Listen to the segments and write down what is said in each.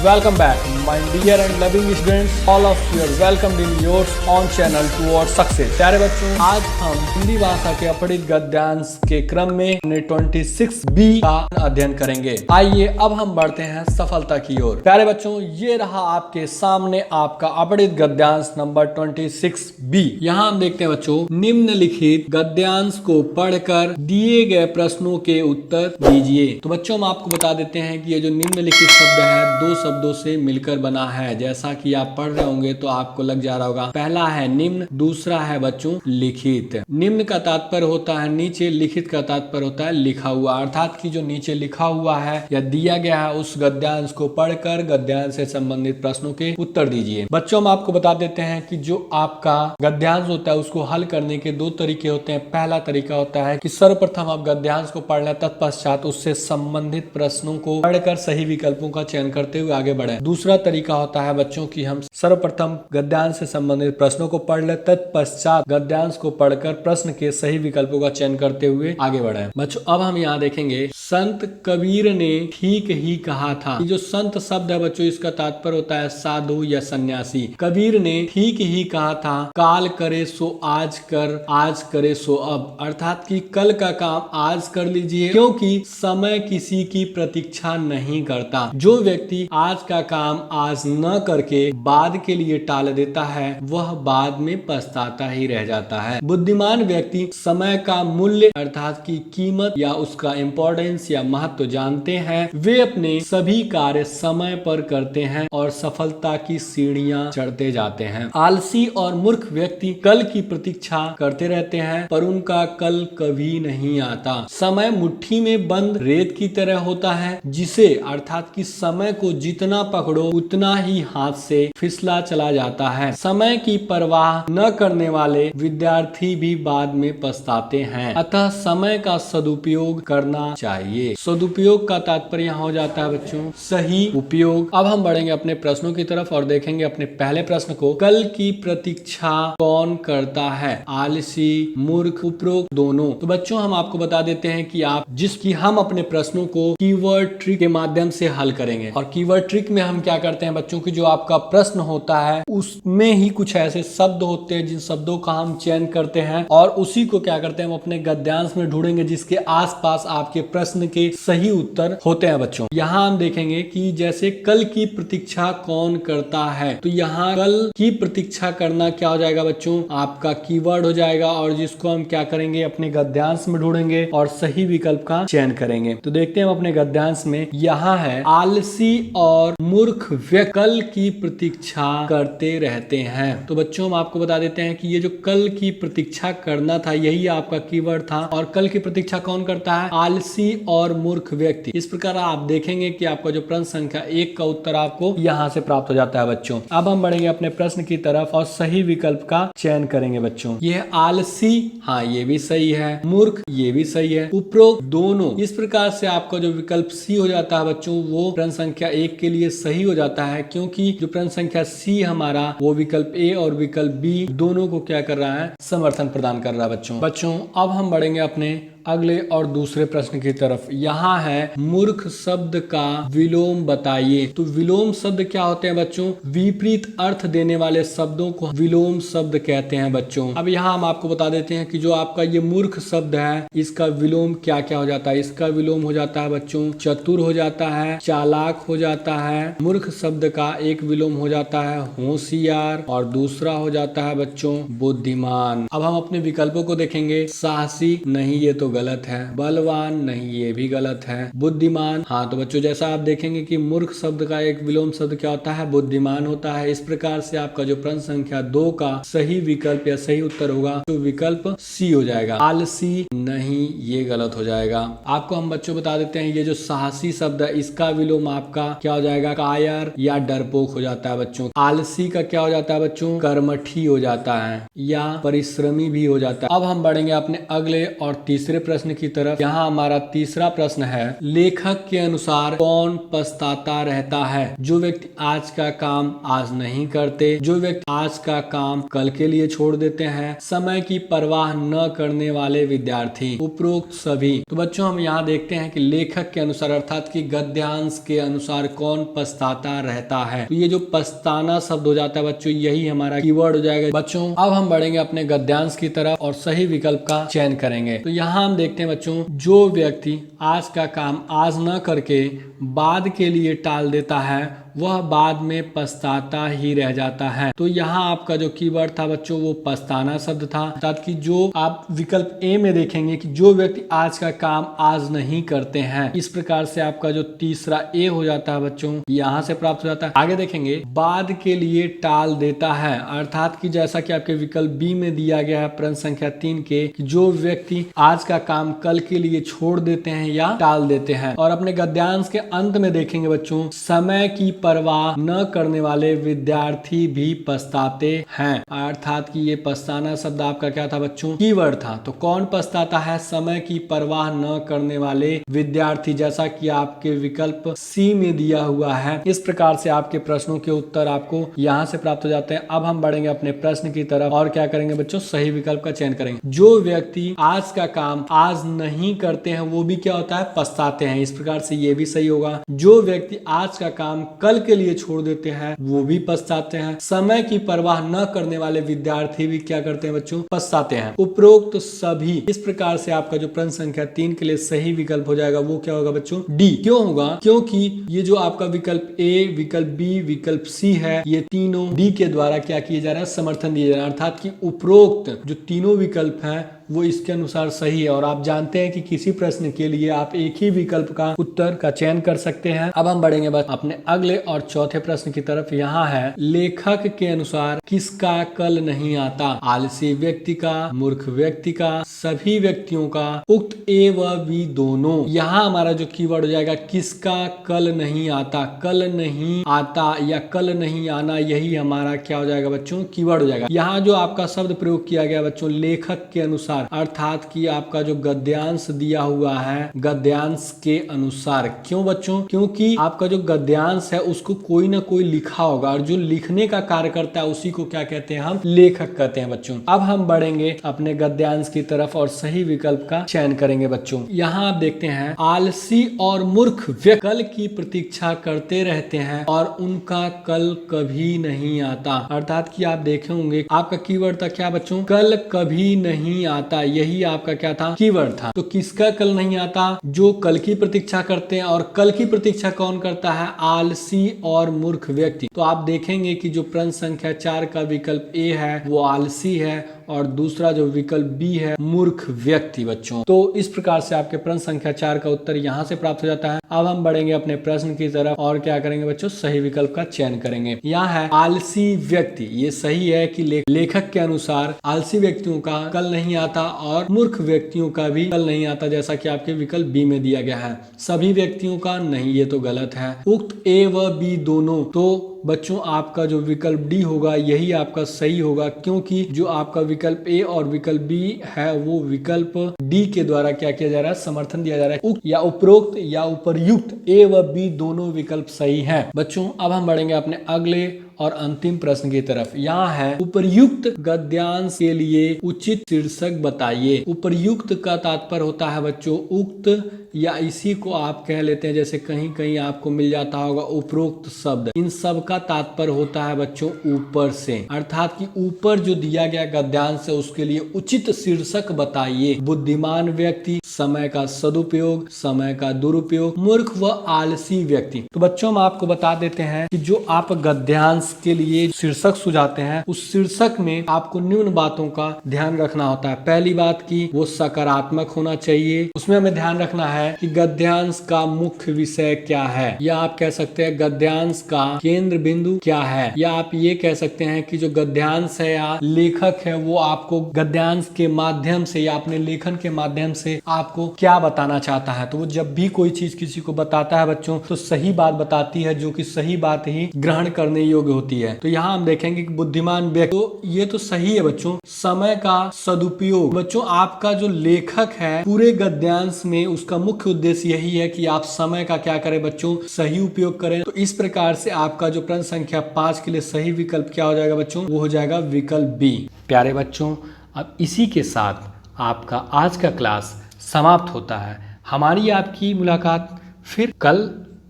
welcome back, my dear and loving students. All of you are welcomed in your own channel towards success. प्यारे बच्चों, आज हम हिंदी भाषा के अपठित गद्यांश के क्रम में 26B का अध्ययन करेंगे। आइए अब हम बढ़ते हैं सफलता की ओर। प्यारे बच्चों, ये रहा आपके सामने आपका अपठित गद्यांश नंबर 26B। यहाँ हम देखते हैं बच्चों, निम्नलिखित गद्यांश को पढ़कर दिए गए प्रश्नों के उत्तर दीजिए। तो बच्चों, हम आपको बता देते हैं कि ये जो निम्नलिखित शब्द है दो शब्दों से मिलकर बना है। जैसा कि आप पढ़ रहे होंगे तो आपको लग जा रहा होगा, पहला है निम्न, दूसरा है बच्चों लिखित। निम्न का तात्पर्य होता है नीचे, लिखित का तात्पर्य होता है लिखा हुआ। अर्थात कि जो नीचे लिखा हुआ है या दिया गया है उस गद्यांश को पढ़कर गद्यांश से संबंधित प्रश्नों के उत्तर दीजिए। बच्चों, हम आपको बता देते हैं कि जो आपका गद्यांश होता है उसको हल करने के दो तरीके होते हैं। पहला तरीका होता है कि सर्वप्रथम आप गद्यांश को पढ़ लें, तत्पश्चात उससे संबंधित प्रश्नों को पढ़कर सही विकल्पों का चयन करते हुए आगे बढ़े। दूसरा तरीका होता है बच्चों कि हम सर्वप्रथम गद्यांश से संबंधित प्रश्नों को पढ़ ले, तत्पश्चात गद्यांश को पढ़कर प्रश्न के सही विकल्पों का चयन करते हुए आगे बढ़े। बच्चों, अब हम यहाँ देखेंगे, संत कबीर ने ठीक ही कहा था। ये जो संत शब्द है बच्चों, इसका तात्पर्य होता है साधु या सन्यासी। कबीर ने ठीक ही कहा था, काल करे सो आज कर, आज करे सो अब। अर्थात कि कल का काम आज कर लीजिए, क्योंकि समय किसी की प्रतीक्षा नहीं करता। जो व्यक्ति आज का काम आज न करके बाद के लिए टाल देता है वह बाद में पछताता ही रह जाता है। बुद्धिमान व्यक्ति समय का मूल्य अर्थात की कीमत या उसका इम्पोर्टेंस या महत्व जानते हैं। वे अपने सभी कार्य समय पर करते हैं और सफलता की सीढ़ियां चढ़ते जाते हैं। आलसी और मूर्ख व्यक्ति कल की प्रतीक्षा करते रहते हैं पर उनका कल कभी नहीं आता। समय मुट्ठी में बंद रेत की तरह होता है, जिसे अर्थात कि समय को जितना पकड़ो उतना ही हाथ से फिसला चला जाता है। समय की परवाह न करने वाले विद्यार्थी भी बाद में पछताते हैं। अतः समय का सदुपयोग करना चाहिए। सदुपयोग का तात्पर्य यहाँ हो जाता है बच्चों सही उपयोग। अब हम बढ़ेंगे अपने प्रश्नों की तरफ और देखेंगे अपने पहले प्रश्न को, कल की प्रतीक्षा कौन करता है? आलसी, मूर्ख, उपरोक्त दोनों। तो बच्चों, हम आपको बता देते हैं कि हम अपने प्रश्नों को कीवर्ड ट्रिक के माध्यम से हल करेंगे। और कीवर्ड ट्रिक में हम क्या करते हैं बच्चों की, जो आपका प्रश्न होता है उसमें ही कुछ ऐसे शब्द होते हैं जिन शब्दों का हम चयन करते हैं और उसी को क्या करते हैं हम अपने गद्यांश में ढूंढेंगे जिसके आसपास आपके प्रश्न के सही उत्तर होते हैं। बच्चों, यहाँ हम देखेंगे कि जैसे कल की प्रतीक्षा कौन करता है, तो यहाँ कल की प्रतीक्षा करना क्या हो जाएगा बच्चों, आपका कीवर्ड हो जाएगा और जिसको हम क्या करेंगे अपने गद्यांश में ढूंढेंगे और सही विकल्प का चयन करेंगे। तो देखते हैं हम अपने गद्यांश में, यहाँ है आलसी और मूर्ख व्यक्ति कल की प्रतीक्षा करते रहते हैं। तो बच्चों, हम आपको बता देते हैं कि ये जो कल की प्रतीक्षा करना था यही आपका कीवर्ड था। और कल की प्रतीक्षा कौन करता है? आलसी और मूर्ख व्यक्ति। इस प्रकार आप देखेंगे कि आपका जो प्रश्न संख्या 1 का उत्तर आपको यहाँ से प्राप्त हो जाता है। बच्चों, अब हम बढ़ेंगे अपने प्रश्न की तरफ और सही विकल्प का चयन करेंगे। बच्चों, ये आलसी, हाँ ये भी सही है, मूर्ख ये भी सही है, उपरोक्त दोनों। इस प्रकार से आपका जो विकल्प सी हो जाता है बच्चों वो प्रश्न संख्या 1 के लिए सही हो जाता है, क्योंकि जो प्रश्न संख्या सी हमारा वो विकल्प ए और विकल्प बी दोनों को क्या कर रहा है, समर्थन प्रदान कर रहा है। बच्चों, अब हम बढ़ेंगे अपने अगले और दूसरे प्रश्न की तरफ। यहाँ है मूर्ख शब्द का विलोम बताइए। तो विलोम शब्द क्या होते हैं बच्चों? विपरीत अर्थ देने वाले शब्दों को विलोम शब्द कहते हैं। बच्चों, अब यहाँ हम आपको बता देते हैं कि जो आपका ये मूर्ख शब्द है इसका विलोम क्या क्या हो जाता है। इसका विलोम हो जाता है बच्चों चतुर हो जाता है, चालाक हो जाता है। मूर्ख शब्द का एक विलोम हो जाता है होशियार और दूसरा हो जाता है बच्चों बुद्धिमान। अब हम अपने विकल्पों को देखेंगे, साहसी नहीं ये तो गलत है, बलवान नहीं ये भी गलत है, बुद्धिमान हाँ। तो बच्चों, जैसा आप देखेंगे कि मूर्ख शब्द का एक विलोम शब्द क्या होता है, बुद्धिमान होता है। इस प्रकार से आपका जो प्रश्न संख्या 2 का सही विकल्प या सही उत्तर होगा तो विकल्प सी हो जाएगा। आलसी नहीं ये गलत हो जाएगा। आपको हम बच्चों बता देते हैं ये जो साहसी शब्द है इसका विलोम आपका क्या हो जाएगा, कायर या डरपोक हो जाता है। बच्चों, आलसी का क्या हो जाता है बच्चों, कर्मठी हो जाता है या परिश्रमी भी हो जाता है। अब हम बढ़ेंगे अपने अगले और तीसरे प्रश्न की तरफ। यहाँ हमारा तीसरा प्रश्न है, लेखक के अनुसार कौन पछताता रहता है? जो व्यक्ति आज का काम आज नहीं करते, जो व्यक्ति आज का काम कल के लिए छोड़ देते हैं, समय की परवाह न करने वाले विद्यार्थी, उपरोक्त सभी। तो बच्चों हम यहाँ देखते हैं कि लेखक के अनुसार अर्थात कि गद्यांश के अनुसार कौन पछताता रहता है। तो ये जो पछताना शब्द हो जाता है बच्चों, यही हमारा कीवर्ड हो जाएगा। बच्चों अब हम बढ़ेंगे अपने गद्यांश की तरफ और सही विकल्प का चयन करेंगे। तो यहाँ हम देखते हैं बच्चों, जो व्यक्ति आज का काम आज न करके बाद के लिए टाल देता है वह बाद में पछताता ही रह जाता है। तो यहाँ आपका जो कीवर्ड था बच्चों वो पछताना शब्द था, अर्थात कि जो आप विकल्प ए में देखेंगे कि जो व्यक्ति आज का काम आज नहीं करते हैं, इस प्रकार से आपका जो तीसरा ए हो जाता है बच्चों, यहाँ से प्राप्त हो जाता है। आगे देखेंगे, बाद के लिए टाल देता है, अर्थात कि जैसा कि आपके विकल्प बी में दिया गया है प्रश्न संख्या 3 के, कि जो व्यक्ति आज का काम कल के लिए छोड़ देते हैं या टाल देते हैं। और अपने गद्यांश के अंत में देखेंगे बच्चों, समय की परवाह न करने वाले विद्यार्थी भी पछताते हैं, अर्थात कि ये पछताना शब्द आपका क्या था बच्चों? कीवर्ड था। तो कौन पछताता है? समय की परवाह न करने वाले विद्यार्थी, जैसा कि आपके विकल्प सी में दिया हुआ है। इस प्रकार से आपके प्रश्नों के उत्तर आपको यहाँ से प्राप्त हो जाते हैं। अब हम बढ़ेंगे अपने प्रश्न की तरफ और क्या करेंगे बच्चों? सही विकल्प का चयन करेंगे। जो व्यक्ति आज का काम आज नहीं करते हैं वो भी क्या होता है? पछताते हैं। इस प्रकार से ये भी सही होगा। जो व्यक्ति आज का काम कल के लिए छोड़ देते हैं वो भी पछताते हैं। समय की परवाह न करने वाले विद्यार्थी भी क्या करते हैं बच्चों? पछताते हैं। उपरोक्त सभी। इस प्रकार से आपका जो प्रश्न संख्या 3 के लिए सही विकल्प हो जाएगा वो क्या होगा बच्चों? डी। क्यों होगा? क्योंकि ये जो आपका विकल्प ए, विकल्प बी, विकल्प सी है, ये तीनों डी के द्वारा क्या किए जा रहा है? समर्थन दिए जा रहा है, अर्थात कि उपरोक्त जो तीनों विकल्प हैं वो इसके अनुसार सही है। और आप जानते हैं कि किसी प्रश्न के लिए आप एक ही विकल्प का उत्तर का चयन कर सकते हैं। अब हम बढ़ेंगे बस अपने अगले और चौथे प्रश्न की तरफ। यहाँ है, लेखक के अनुसार किसका कल नहीं आता? आलसी व्यक्ति का, मूर्ख व्यक्ति का, सभी व्यक्तियों का, उक्त ए व बी दोनों। यहाँ हमारा जो कीवर्ड हो जाएगा किसका कल नहीं आता। कल नहीं आता या कल नहीं आना, यही हमारा क्या हो जाएगा बच्चों? कीवर्ड हो जाएगा। यहाँ जो आपका शब्द प्रयोग किया गया बच्चों लेखक के अनुसार, अर्थात कि आपका जो गद्यांश दिया हुआ है गद्यांश के अनुसार। क्यों बच्चों? क्योंकि आपका जो गद्यांश है उसको कोई ना कोई लिखा होगा और जो लिखने का कार्य करता है उसी को क्या कहते हैं? हम लेखक कहते हैं बच्चों। अब हम बढ़ेंगे अपने गद्यांश की तरफ और सही विकल्प का चयन करेंगे बच्चों। यहाँ आप देखते हैं, आलसी और मूर्ख व्यक्ति कल की प्रतीक्षा करते रहते हैं और उनका कल कभी नहीं आता। अर्थात कि आप देखे होंगे आपका कीवर्ड था क्या बच्चों? कल कभी नहीं आता। यही आपका क्या था? कीवर्ड था। तो किसका कल नहीं आता? जो कल की प्रतीक्षा करते हैं। और कल की प्रतीक्षा कौन करता है? आलसी और मूर्ख व्यक्ति। तो आप देखेंगे कि जो प्रश्न संख्या 4 का विकल्प ए है वो आलसी है और दूसरा जो विकल्प बी है मूर्ख व्यक्ति बच्चों। तो इस प्रकार से आपके प्रश्न संख्या 4 का उत्तर यहाँ से प्राप्त हो जाता है। अब हम बढ़ेंगे अपने प्रश्न की तरफ और क्या करेंगे बच्चों? सही विकल्प का चयन करेंगे। यहाँ है, आलसी व्यक्ति। ये सही है कि लेखक के अनुसार आलसी व्यक्तियों का कल नहीं आता और मूर्ख व्यक्तियों का भी कल नहीं आता, जैसा कि आपके विकल्प बी में दिया गया है। सभी व्यक्तियों का नहीं, ये तो गलत है। उक्त ए व बी दोनों। तो बच्चों आपका जो विकल्प डी होगा यही आपका सही होगा, क्योंकि जो आपका विकल्प ए और विकल्प बी है वो विकल्प डी के द्वारा क्या किया जा रहा है? समर्थन दिया जा रहा है। उक्त या उपरोक्त या उपर्युक्त ए व बी दोनों विकल्प सही है बच्चों। अब हम बढ़ेंगे अपने अगले और अंतिम प्रश्न की तरफ। यहाँ है, उपर्युक्त गद्यांश के लिए उचित शीर्षक बताइए। उपर्युक्त का तात्पर्य होता है बच्चों उक्त, या इसी को आप कह लेते हैं, जैसे कहीं कहीं आपको मिल जाता होगा उपरोक्त शब्द। इन सब का तात्पर्य होता है बच्चों ऊपर से, अर्थात कि ऊपर जो दिया गया गद्यांश है उसके लिए उचित शीर्षक बताइए। बुद्धिमान व्यक्ति, समय का सदुपयोग, समय का दुरुपयोग, मूर्ख व आलसी व्यक्ति। तो बच्चों हम आपको बता देते हैं कि जो आप गद्यांश के लिए शीर्षक सुझाते हैं उस शीर्षक में आपको निम्न बातों का ध्यान रखना होता है। पहली बात की वो सकारात्मक होना चाहिए। उसमें हमें ध्यान रखना है कि गद्यांश का मुख्य विषय क्या है, या आप कह सकते हैं गद्यांश का केंद्र बिंदु क्या है, या आप ये कह सकते हैं कि जो गद्यांश है या लेखक है वो आपको गद्यांश के माध्यम से या अपने लेखन के माध्यम से आपको क्या बताना चाहता है। तो वो जब भी कोई चीज किसी को बताता है बच्चों तो सही बात बताती है, जो कि सही बात ही ग्रहण करने योग्य होती है। तो यहाँ हम देखेंगे कि बुद्धिमान व्यक्ति, तो ये तो सही है बच्चों। समय का सदुपयोग, बच्चों आपका जो लेखक है पूरे गद्यांश में उसका मुख्य उद्देश्य यही है कि आप समय का क्या करें बच्चों, सही उपयोग करें। तो इस प्रकार से आपका जो प्रश्न संख्या 5 के लिए सही विकल्प क्या हो जाएगा बच्चों, वो हो जाएगा विकल्प बी। प्यारे बच्चों, अब इसी के साथ आपका आज का क्लास समाप्त होता है। हमारी आपकी मुलाकात फिर कल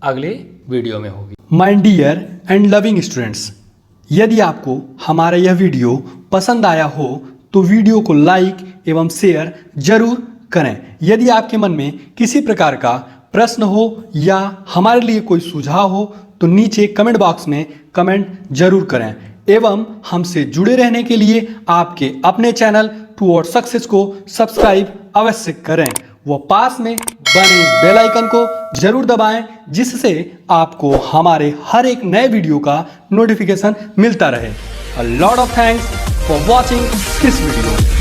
अगले वीडियो में होगी। My dear and loving students, यदि आपको हमारा यह वीडियो पसंद आया हो तो वीडियो को लाइक एवं शेयर जरूर करें। यदि आपके मन में किसी प्रकार का प्रश्न हो या हमारे लिए कोई सुझाव हो तो नीचे कमेंट बॉक्स में कमेंट जरूर करें एवं हमसे जुड़े रहने के लिए आपके अपने चैनल टुवर्ड्स सक्सेस को सब्सक्राइब अवश्य करें। वो पास में बने बेल आइकन को जरूर दबाएं, जिससे आपको हमारे हर एक नए वीडियो का नोटिफिकेशन मिलता रहे। A lot of thanks for watching this video.